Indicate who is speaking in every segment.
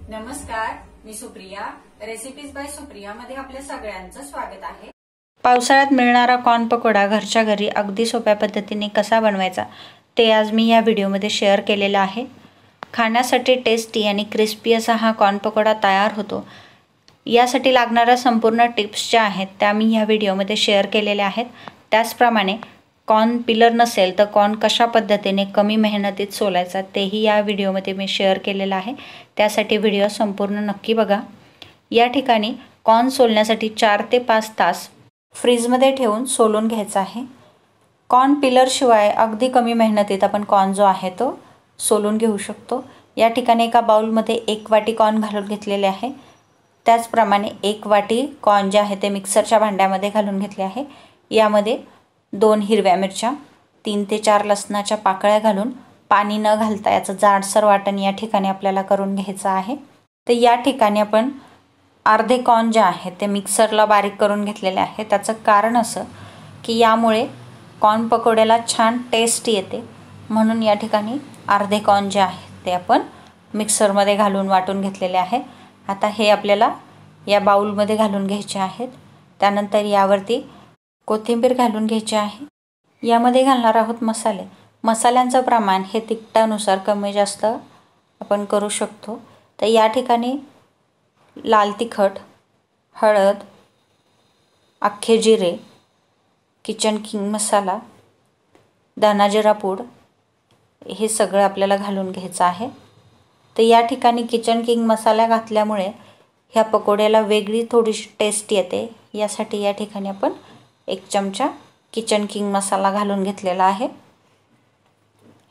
Speaker 1: नमस्कार, मी Supriya. Recipes bye Supriya मध्ये आपल्या सगळ्यांचं स्वागत आहे.
Speaker 2: पावसाळ्यात मिळणारा कॉर्न पकोडा घरच्या घरी अगदी सोप्या पद्धतीने कसा बनवायचा ते आज मी या व्हिडिओमध्ये शेअर केलेला आहे. खाण्यासाठी टेस्टी आणि क्रिस्पी असा हा कॉर्न पकोडा तयार होतो. यासाठी लागणाऱ्या संपूर्ण टिप्स ज्या आहेत त्या मी या व्हिडिओमध्ये शेअर केलेल्या आहेत. त्याचप्रमाणे कॉर्न पिलर नसेल तर कॉर्न कशा पद्धतीने कमी मेहनतीत सोलायचा तेही या व्हिडिओमध्ये मी शेअर केलेलं आहे. त्यासाठी व्हिडिओ संपूर्ण नक्की बघा. या ठिकाणी कॉर्न सोलण्यासाठी 4 ते 5 तास फ्रीजमध्ये ठेवून सोलून घ्यायचा आहे. कॉर्न पिलरशिवाय अगदी कमी मेहनतीत आपण कॉर्न जो आहे तो सोलून घेऊ शकतो. या ठिकाणी एका बाउलमध्ये 1 वाटी कॉर्न घालून घेतलेले आहे. त्याचप्रमाणे 1 वाटी कॉर्न जे आहे ते मिक्सरच्या भांड्यामध्ये घालून घेतले आहे. यामध्ये 2 हिरव्या मिरच्या, 3 ते 4 लसणाच्या पाकळ्या घालून पाणी न घालता याचं जाडसर वाटण या ठिकाणी आपल्याला करून घ्यायचं आहे. तर या ठिकाणी आपण अर्धे कॉर्न जे आहे ते मिक्सरला बारीक करून घेतलेले आहे. त्याचं कारण असं की यामुळे कॉर्न पकोड्याला छान टेस्ट येते, म्हणून या ठिकाणी अर्धे कॉर्न जे आहे ते आपण मिक्सरमध्ये घालून वाटून घेतलेले आहे. आता हे आपल्याला या बाउलमध्ये घालून घ्यायचे आहेत. त्यानंतर यावरती कोथिंबीर घालून घ्यायची आहे. यामध्ये घालणार आहोत मसाले. मसाल्यांचं प्रमाण हे तिखटानुसार कमी जास्त आपण करू शकतो. तर या ठिकाणी लाल तिखट, हळद, अख्खे जिरे, किचन किंग मसाला, धना जिरा पूड हे सगळं आपल्याला घालून घ्यायचं आहे. तर या ठिकाणी किचन किंग मसाला घातल्यामुळे ह्या पकोड्याला वेगळी थोडीशी टेस्ट येते. यासाठी या ठिकाणी आपण 1 चमचा किचन किंग मसाला घालून घेतलेला आहे.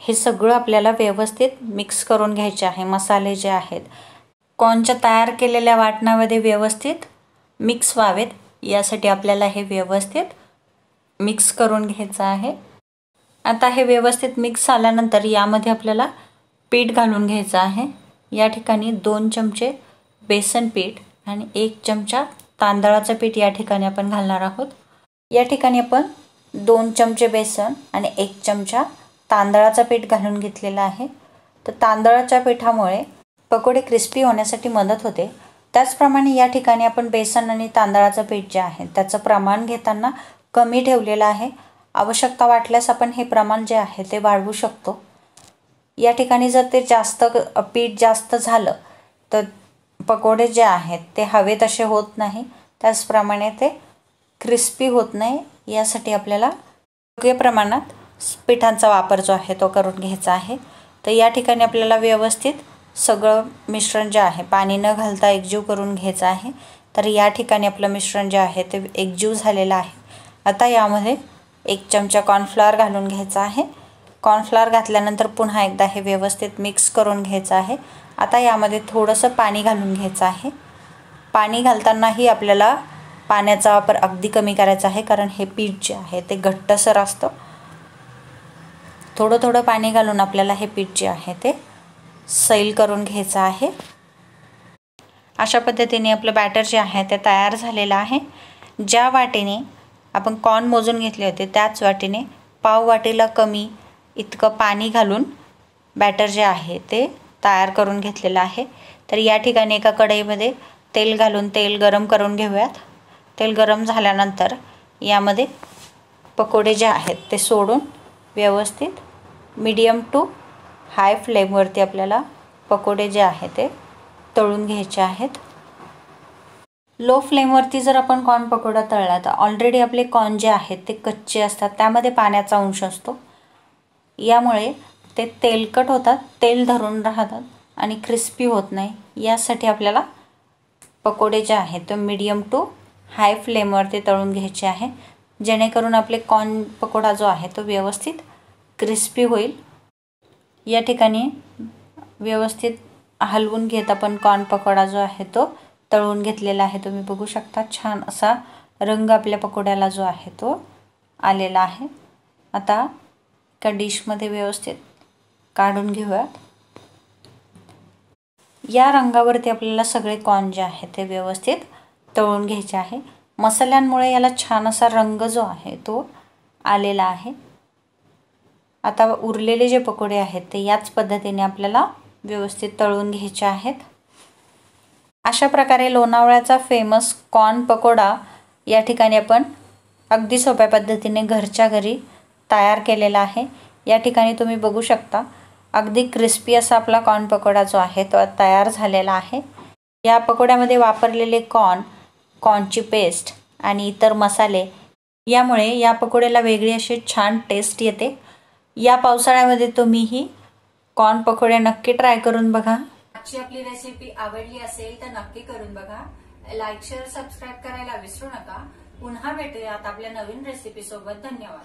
Speaker 2: हे सगळं आपल्याला व्यवस्थित मिक्स करून घ्यायचे आहे. मसाले जे आहेत कॉर्नच्या तयार केलेल्या वाटणामध्ये व्यवस्थित मिक्स व्हावेत यासाठी आपल्याला हे व्यवस्थित मिक्स करून घ्यायचं आहे. आता हे व्यवस्थित मिक्स झाल्यानंतर यामध्ये आपल्याला पीठ घालून घ्यायचं आहे. या ठिकाणी 2 चमचे बेसन पीठ आणि 1 चमचा तांदळाचं पीठ या ठिकाणी आपण घालणार आहोत. या ठिकाणी आपण 2 चमचे बेसन आणि 1 चमचा तांदळाचं पीठ घालून घेतलेलं आहे. तर तांदळाच्या पिठामुळे पकोडे क्रिस्पी होण्यासाठी मदत होते. त्याचप्रमाणे या ठिकाणी आपण बेसन आणि तांदळाचं पीठ जे आहे त्याचं प्रमाण घेताना कमी ठेवलेलं आहे. आवश्यकता वाटल्यास आपण हे प्रमाण जे आहे ते वाढवू शकतो. या ठिकाणी जर ते पीठ जास्त झालं तर पकोडे जे आहेत ते हवे तसे होत नाही, त्याचप्रमाणे ते क्रिस्पी होत नाही. यासाठी आपल्याला योग्य प्रमाणात पिठांचा वापर जो आहे तो करून घ्यायचा आहे. तर या ठिकाणी आपल्याला व्यवस्थित सगळं मिश्रण जे आहे पाणी न घालता एकजीव करून घ्यायचं आहे. तर या ठिकाणी आपलं मिश्रण जे आहे ते एकजीव झालेलं आहे. आता यामध्ये 1 चमचा कॉर्नफ्लॉवर घालून घ्यायचा आहे. कॉर्नफ्लॉवर घातल्यानंतर पुन्हा एकदा हे व्यवस्थित मिक्स करून घ्यायचं आहे. आता यामध्ये थोडंसं पाणी घालून घ्यायचं आहे. पाणी घालतानाही आपल्याला पाण्याचा वापर अगदी कमी करायचा आहे, कारण हे पीठ जे आहे ते घट्टसर असतं. थोडं थोडं पाणी घालून आपल्याला हे पीठ जे आहे ते सैल करून घ्यायचं आहे. अशा पद्धतीने आपलं बॅटर जे आहे ते तयार झालेलं आहे. ज्या वाटीने आपण कॉर्न मोजून घेतले होते त्याच वाटीने पाव वाटीला कमी इतकं पाणी घालून बॅटर जे आहे ते तयार करून घेतलेलं आहे. तर या ठिकाणी एका कढईमध्ये तेल घालून तेल गरम करून घेऊयात. तेल गरम झाल्यानंतर यामध्ये पकोडे जे आहेत ते सोडून व्यवस्थित मीडियम टू हाय फ्लेमवरती आपल्याला पकोडे जे आहे ते तळून घ्यायचे आहेत. लो फ्लेमवरती जर आपण कॉर्न पकोडा तळला तर ऑलरेडी आपले कॉर्न जे आहेत ते कच्चे असतात, त्यामध्ये पाण्याचा अंश असतो. यामुळे ते तेलकट होतात, तेल धरून राहतात आणि क्रिस्पी होत नाही. यासाठी आपल्याला पकोडे जे आहेत ते मीडियम टू हाय फ्लेमवरती तळून घ्यायचे आहे, जेणेकरून आपले कॉर्न पकोडा जो आहे तो व्यवस्थित क्रिस्पी होईल. या ठिकाणी व्यवस्थित हलवून घेत आपण कॉर्न पकोडा जो आहे तो तळून घेतलेला आहे. तुम्ही बघू शकता छान असा रंग आपल्या पकोड्याला जो आहे तो आलेला आहे. आता एका डिशमध्ये व्यवस्थित काढून घेऊयात. या रंगावरती आपल्याला सगळे कॉर्न जे आहे ते व्यवस्थित तळून घ्यायचे आहे. मसाल्यांमुळे याला छान असा रंग जो आहे तो आलेला आहे. आता उरलेले जे पकोडे आहेत ते याच पद्धतीने आपल्याला व्यवस्थित तळून घ्यायचे आहेत. अशा प्रकारे लोणावळ्याचा फेमस कॉर्न पकोडा या ठिकाणी आपण अगदी सोप्या पद्धतीने घरच्या घरी तयार केलेला आहे। या ठिकाणी तुम्ही बघू शकता अगदी क्रिस्पी असा आपला कॉर्न पकोडा जो आहे तो तयार झालेला आहे। या पकोड्यामध्ये वापरलेले कॉर्नची पेस्ट आणि इतर मसाले यामुळे या पकोड्याला वेगळी अशी छान टेस्ट येते। या पावसाळ्यामध्ये तुम्ही ही कॉर्न पकोडे नक्की ट्राय करून बघा।
Speaker 1: आजची आपली रेसिपी आवडली असेल तर नक्की करून बघा। लाईक शेअर सबस्क्राईब करायला विसरू नका। पुन्हा भेटूयात आपल्या नवीन रेसिपी सोबत। धन्यवाद।